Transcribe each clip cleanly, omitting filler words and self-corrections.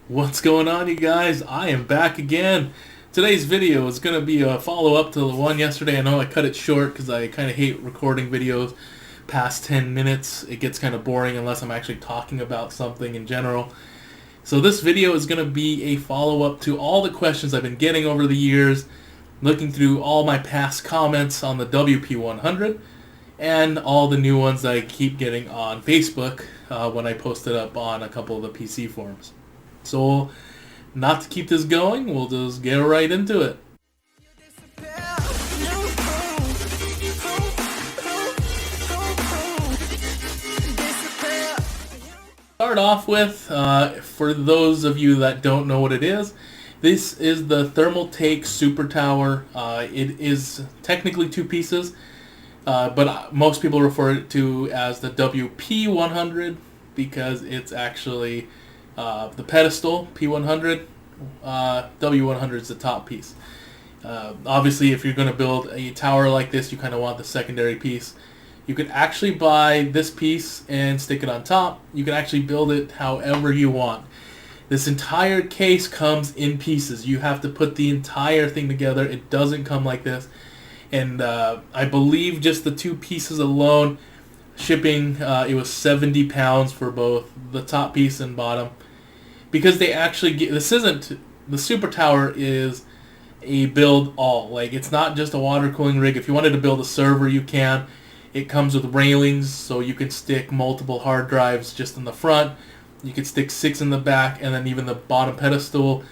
What's going on, you guys? I am back again. Today's video is going to be a follow-up to the one yesterday. I know I cut it short because I kind of hate recording videos past 10 minutes. It gets kind of boring unless I'm actually talking about something in general. So this video is going to be a follow-up to all the questions I've been getting over the years, looking through all my past comments on the WP100, and all the new ones that I keep getting on Facebook when I post it up on a couple of the PC forums. So, not to keep this going, we'll just get right into it. Start off with, for those of you that don't know what it is, this is the Thermaltake Super Tower. It is technically two pieces, but most people refer it to as the WP100 because it's actually the pedestal, P100, W100 is the top piece. Obviously, if you're going to build a tower like this, you kind of want the secondary piece. You could actually buy this piece and stick it on top. You can actually build it however you want. This entire case comes in pieces. You have to put the entire thing together. It doesn't come like this. And I believe just the two pieces alone, shipping, it was 70 pounds for both the top piece and bottom. Because they actually get, this isn't, the Super Tower is a build all. Like, it's not just a water cooling rig. If you wanted to build a server, you can. It comes with railings, so you can stick multiple hard drives just in the front. You could stick 6 in the back, and then even the bottom pedestal.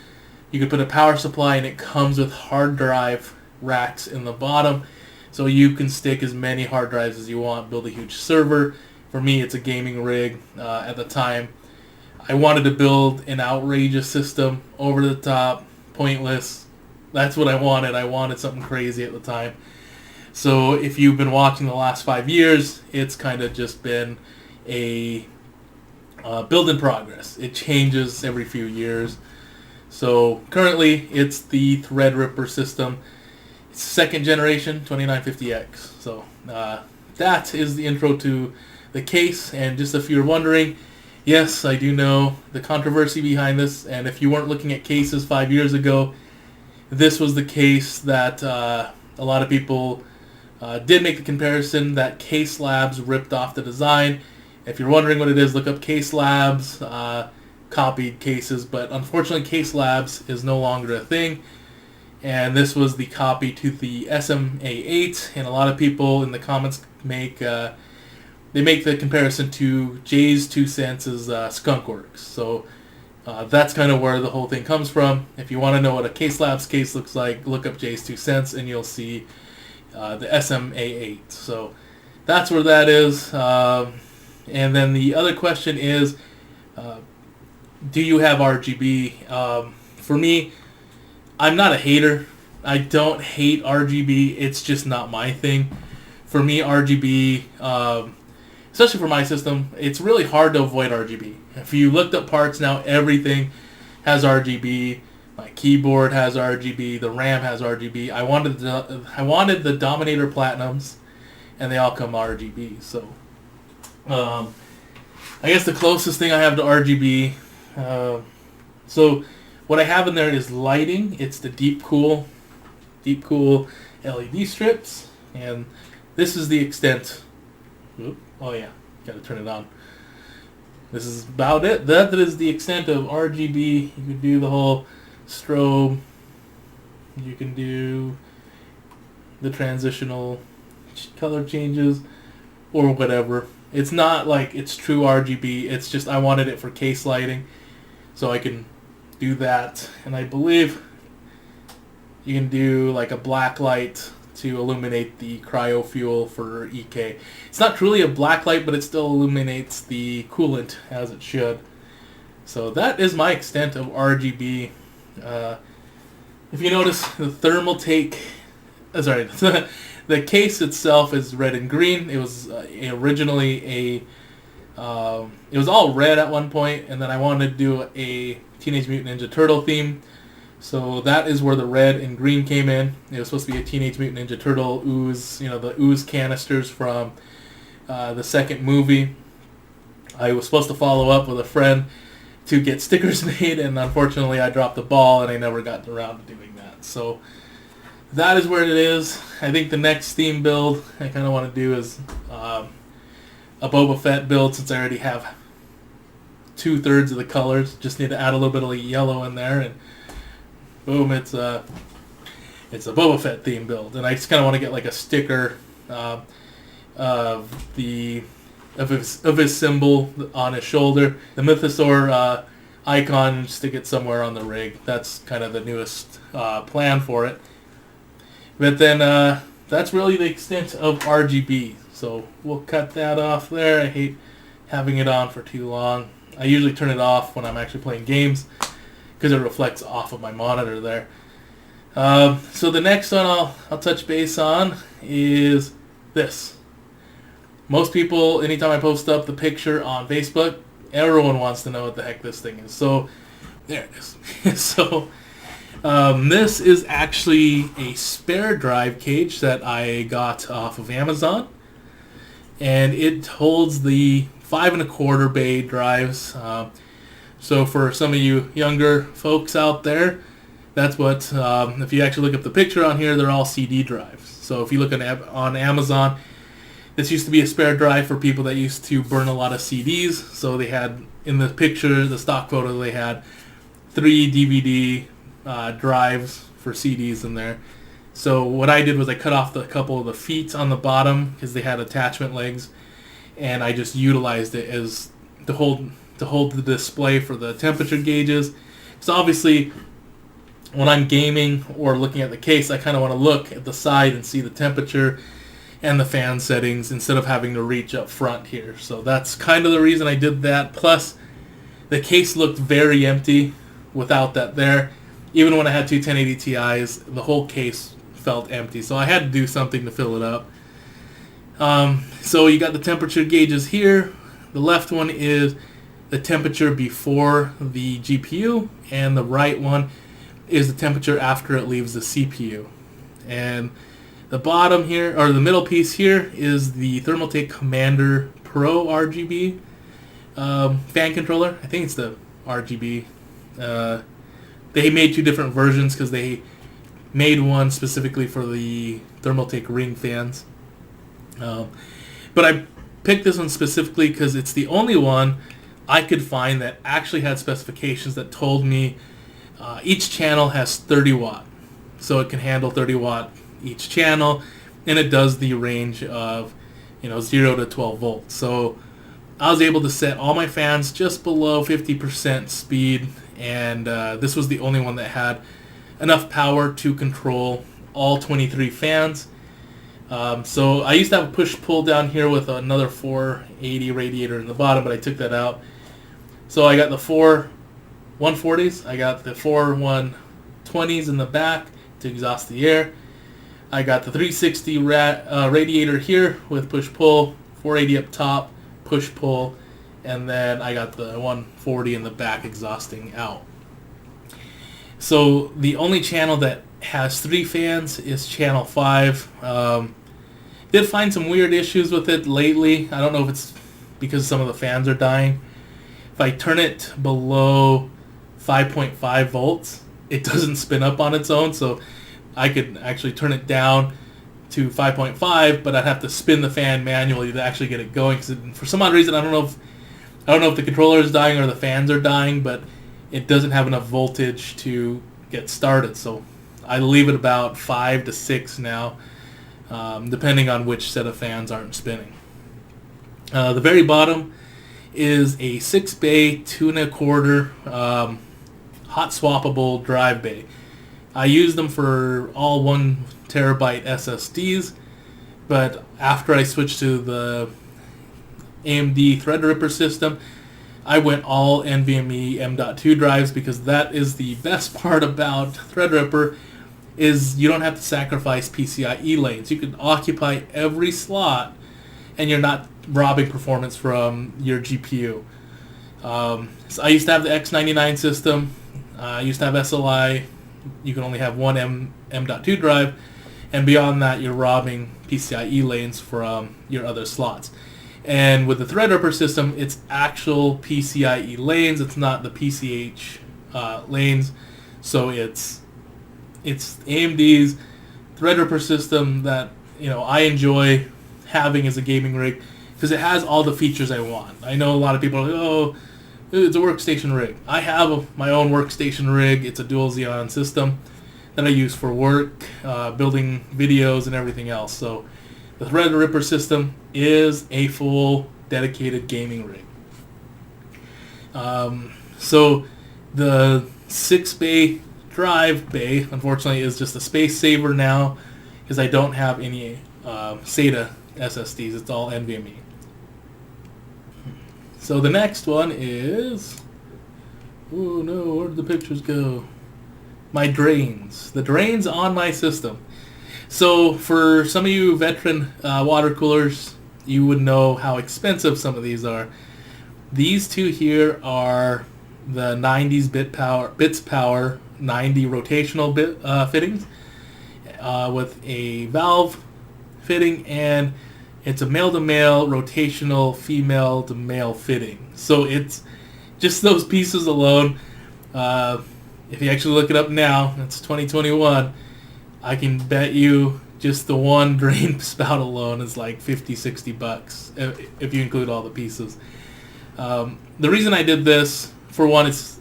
You could put a power supply, and it comes with hard drive racks in the bottom. So you can stick as many hard drives as you want, build a huge server. For me, it's a gaming rig at the time. I wanted to build an outrageous system, over the top, pointless. That's what I wanted. I wanted something crazy at the time. So if you've been watching the last 5 years, it's kind of just been a build in progress. It changes every few years. So currently, it's the Threadripper system. It's second generation, 2950X. So that is the intro to the case. And just if you're wondering, yes, I do know the controversy behind this, and if you weren't looking at cases 5 years ago, this was the case that a lot of people did make the comparison that Case Labs ripped off the design. If you're wondering what it is, look up Case Labs, copied cases, but unfortunately Case Labs is no longer a thing, and this was the copy to the SMA8, and a lot of people in the comments make the comparison to Jay's 2 Cents' Skunkworks. So that's kind of where the whole thing comes from. If you want to know what a Case Labs case looks like, look up Jay's 2 Cents and you'll see the SMA8. So that's where that is. And then the other question is, do you have RGB? For me, I'm not a hater. I don't hate RGB. It's just not my thing. For me, RGB... especially for my system, it's really hard to avoid RGB. If you looked up parts now, everything has RGB. My keyboard has RGB. The RAM has RGB. I wanted the Dominator Platinums, and they all come RGB. So, I guess the closest thing I have to RGB. So, what I have in there is lighting. It's the Deep Cool LED strips, and this is the extent. Oh yeah, gotta turn it on. This is about it. That is the extent of RGB. You can do the whole strobe. You can do the transitional color changes or whatever. It's not like it's true RGB. It's just I wanted it for case lighting, so I can do that. And I believe you can do like a black light to illuminate the cryo fuel for EK. It's not truly a black light, but it still illuminates the coolant as it should. So that is my extent of RGB. If you notice, the Thermaltake, the case itself is red and green. It was originally it was all red at one point, and then I wanted to do a Teenage Mutant Ninja Turtle theme. So that is where the red and green came in. It was supposed to be a Teenage Mutant Ninja Turtle ooze, the ooze canisters from the second movie. I was supposed to follow up with a friend to get stickers made, and unfortunately I dropped the ball and I never got around to doing that. So that is where it is. I think the next theme build I kind of want to do is a Boba Fett build, since I already have 2/3 of the colors. Just need to add a little bit of yellow in there, and boom, it's a Boba Fett theme build. And I just kind of want to get like a sticker of his symbol on his shoulder, the Mythosaur icon, and stick it somewhere on the rig. That's kind of the newest plan for it. But then that's really the extent of RGB. So we'll cut that off there. I hate having it on for too long. I usually turn it off when I'm actually playing games because it reflects off of my monitor there. So the next one I'll touch base on is this. Most people, anytime I post up the picture on Facebook, everyone wants to know what the heck this thing is. So there it is. So this is actually a spare drive cage that I got off of Amazon, and it holds the 5 1/4 bay drives. So for some of you younger folks out there, that's what, if you actually look up the picture on here, they're all CD drives. So if you look on Amazon, this used to be a spare drive for people that used to burn a lot of CDs. So they had, in the picture, the stock photo, they had 3 DVD drives for CDs in there. So what I did was I cut off a couple of the feet on the bottom because they had attachment legs, and I just utilized it as to hold the display for the temperature gauges. So obviously, when I'm gaming or looking at the case, I kind of want to look at the side and see the temperature and the fan settings instead of having to reach up front here. So that's kind of the reason I did that. Plus, the case looked very empty without that there. Even when I had two 1080 Ti's, the whole case felt empty. So I had to do something to fill it up. So you got the temperature gauges here. The left one is the temperature before the GPU, and the right one is the temperature after it leaves the CPU. And the bottom here, or the middle piece here, is the Thermaltake Commander Pro RGB fan controller. I think it's the RGB. They made 2 different versions because they made one specifically for the Thermaltake ring fans. But I picked this one specifically because it's the only one I could find that actually had specifications that told me each channel has 30 watt. So it can handle 30 watt each channel, and it does the range of 0 to 12 volts. So I was able to set all my fans just below 50% speed, and this was the only one that had enough power to control all 23 fans. So I used to have a push-pull down here with another 480 radiator in the bottom, but I took that out. So I got the 4 140s, I got the 4 120s in the back to exhaust the air. I got the 360 radiator here with push-pull, 480 up top, push-pull, and then I got the 140 in the back exhausting out. So the only channel that has 3 fans is channel 5. Did find some weird issues with it lately. I don't know if it's because some of the fans are dying. If I turn it below 5.5 volts, it doesn't spin up on its own, so I could actually turn it down to 5.5, but I'd have to spin the fan manually to actually get it going. Because for some odd reason, I don't know if the controller is dying or the fans are dying, but it doesn't have enough voltage to get started. So I leave it about 5 to 6 now, depending on which set of fans aren't spinning. The very bottom is a 6 bay 2 1/4 hot swappable drive bay. I use them for all 1 terabyte SSDs, but after I switched to the AMD Threadripper system, I went all NVMe M.2 drives, because that is the best part about Threadripper, is you don't have to sacrifice PCIe lanes. You can occupy every slot and you're not robbing performance from your GPU. So I used to have the X99 system. I used to have SLI. You can only have one M.2 drive, and beyond that you're robbing PCIe lanes from your other slots. And with the Threadripper system, it's actual PCIe lanes. It's not the PCH lanes. So it's AMD's Threadripper system that I enjoy having as a gaming rig because it has all the features I want. I know a lot of people are like, oh, it's a workstation rig. I have my own workstation rig. It's a dual Xeon system that I use for work, building videos and everything else. So the Threadripper system is a full dedicated gaming rig. So the 6-bay drive bay, unfortunately, is just a space saver now because I don't have any SATA SSDs. It's all NVMe. So the next one is, oh no, where did the pictures go? My drains. The drains on my system. So for some of you veteran water coolers, you would know how expensive some of these are. These two here are the 90s Bits Power 90 rotational bit fittings with a valve fitting, and it's a male-to-male rotational female-to-male fitting. So it's just those pieces alone. If you actually look it up now, it's 2021, I can bet you just the one drain spout alone is like $50-$60 if you include all the pieces. The reason I did this, for one, it's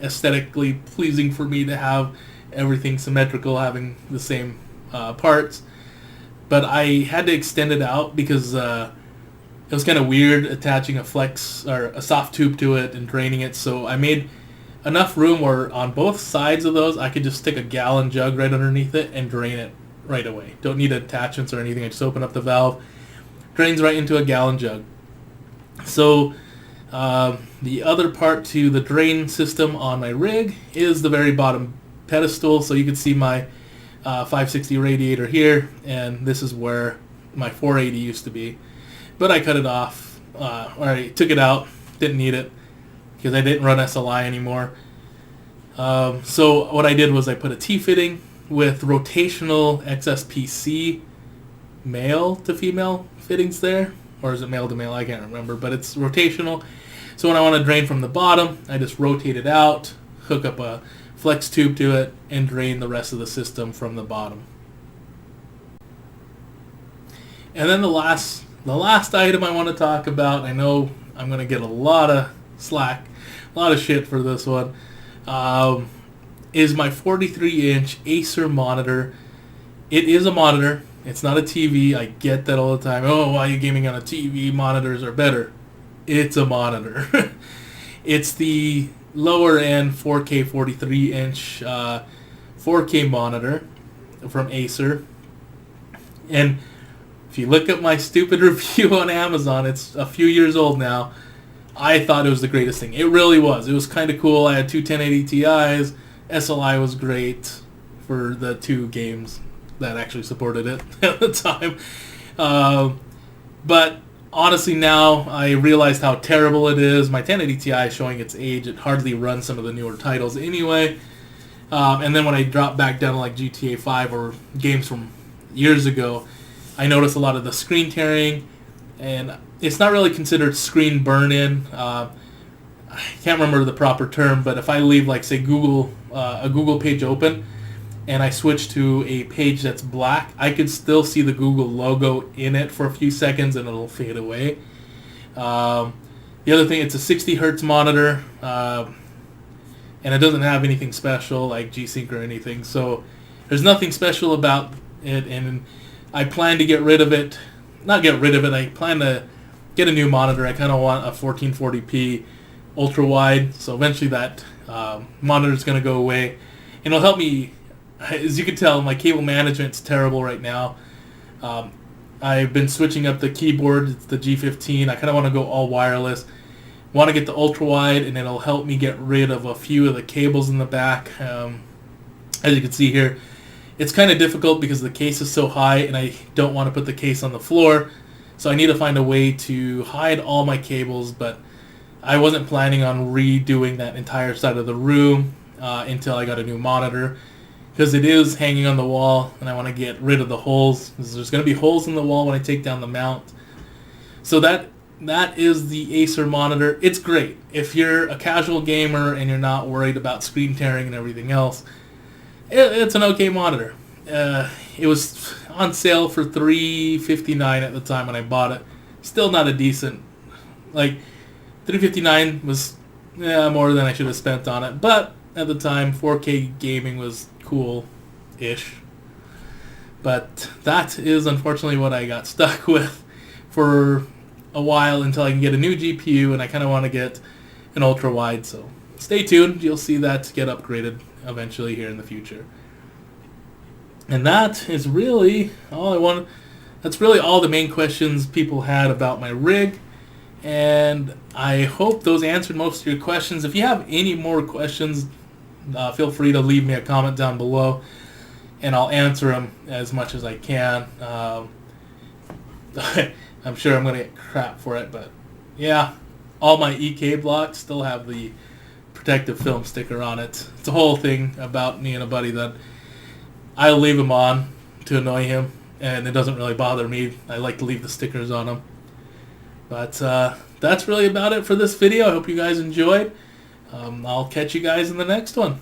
aesthetically pleasing for me to have everything symmetrical, having the same parts. But I had to extend it out because it was kind of weird attaching a flex or a soft tube to it and draining it. So I made enough room where on both sides of those I could just stick a gallon jug right underneath it and drain it right away. Don't need attachments or anything. I just open up the valve, drains right into a gallon jug. So the other part to the drain system on my rig is the very bottom pedestal. So you can see my 560 radiator here, and this is where my 480 used to be. But I cut it off, or I took it out, didn't need it, because I didn't run SLI anymore. So what I did was I put a T-fitting with rotational XSPC male to female fittings there. Or is it male to male? I can't remember, but it's rotational. So when I want to drain from the bottom, I just rotate it out, hook up a flex tube to it, and drain the rest of the system from the bottom. And then the last item I want to talk about, I know I'm going to get a lot of slack, a lot of shit for this one, is my 43-inch Acer monitor. It is a monitor. It's not a TV. I get that all the time. Oh, why are you gaming on a TV? Monitors are better. It's a monitor. It's the lower end 4K 43-inch 4K monitor from Acer. And if you look at my stupid review on Amazon, it's a few years old now. I thought it was the greatest thing. It really was. It was kind of cool. I had two 1080 Ti's. SLI was great for the two games that actually supported it at the time. But honestly, now I realized how terrible it is. My 1080 Ti is showing its age. It hardly runs some of the newer titles anyway. And then when I drop back down to like GTA 5 or games from years ago, I noticed a lot of the screen tearing, and it's not really considered screen burn-in. I can't remember the proper term, but if I leave, like, say, a Google page open, and I switch to a page that's black, I could still see the Google logo in it for a few seconds, and it'll fade away. The other thing, it's a 60 hertz monitor, and it doesn't have anything special like G-Sync or anything, so there's nothing special about it, and I plan to get rid of it. Not get rid of it, I plan to get a new monitor. I kind of want a 1440p ultra-wide, so eventually that monitor's going to go away, and it'll help me. As you can tell, my cable management's terrible right now. I've been switching up the keyboard. It's the G15. I kind of want to go all wireless. Want to get the ultra-wide, and it'll help me get rid of a few of the cables in the back. As you can see here, it's kind of difficult because the case is so high, and I don't want to put the case on the floor. So I need to find a way to hide all my cables, but I wasn't planning on redoing that entire side of the room until I got a new monitor, because it is hanging on the wall, and I want to get rid of the holes, because there's going to be holes in the wall when I take down the mount. So that is the Acer monitor. It's great if you're a casual gamer and you're not worried about screen tearing and everything else. It's an okay monitor. It was on sale for $359 at the time when I bought it. Still not a decent, like, $359 was more than I should have spent on it. But at the time, 4K gaming was cool-ish. But that is unfortunately what I got stuck with for a while until I can get a new GPU, and I kind of want to get an ultra-wide. So stay tuned. You'll see that get upgraded eventually here in the future. And that is really all I want. That's really all the main questions people had about my rig. And I hope those answered most of your questions. If you have any more questions, feel free to leave me a comment down below, and I'll answer them as much as I can. I'm sure I'm going to get crap for it, but yeah, all my EK blocks still have the protective film sticker on it. It's a whole thing about me and a buddy that I'll leave them on to annoy him, and it doesn't really bother me. I like to leave the stickers on them. But that's really about it for this video. I hope you guys enjoyed. I'll catch you guys in the next one.